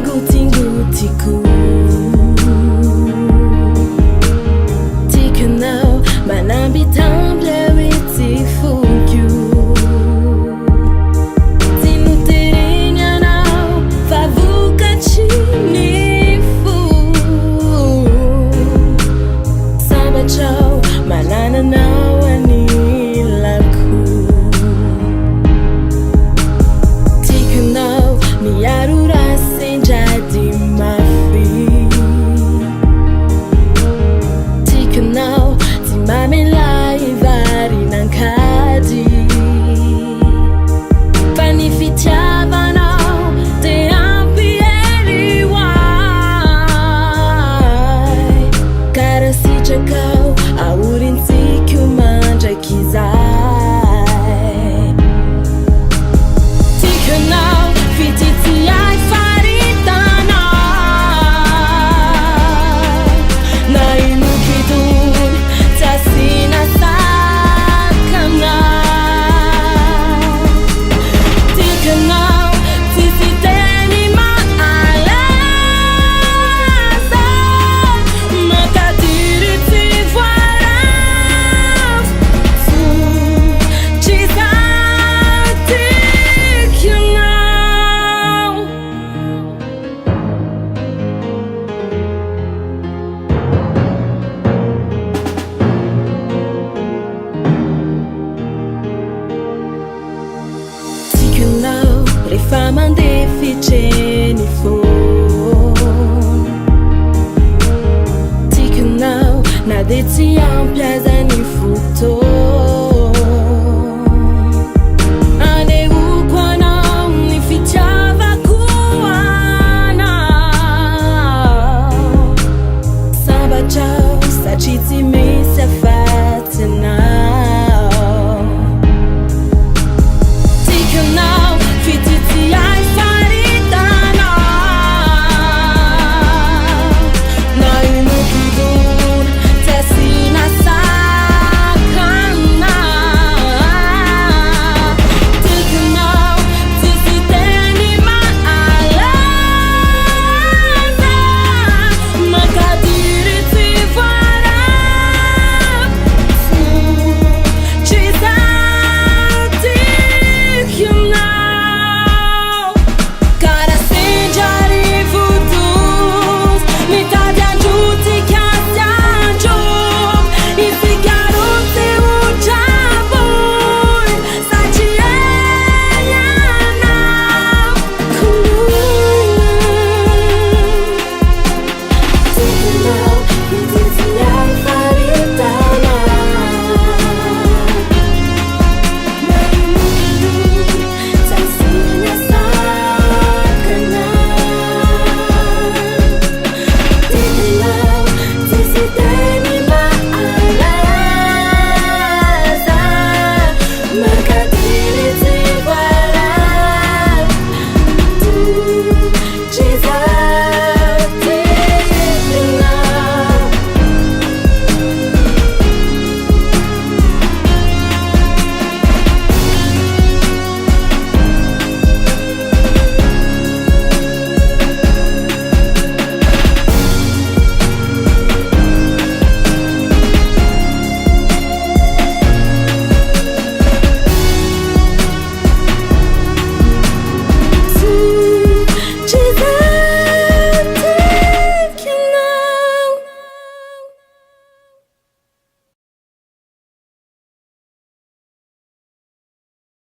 ngutingutiku tikanao manamby tambla witsy fonkyo tinotereny anao fa vokatsy ny fo sambatrao manananao anilako tikanao miaro rasendrady mafy tikanao ty mamelay varinankady fa ny fitiavanao te ampihely hoay karaha sitrakao aorintsika mandraiky zay tikanao fititsiay faritanao na inokidony tsy asina sakanao tikanao tsisy teny maalaza makadiry tsy voaraf fo tsy zah tikanao tikanao rehefa mandeha fitreny fony tikanao na de tsy ampy aza ny fotoana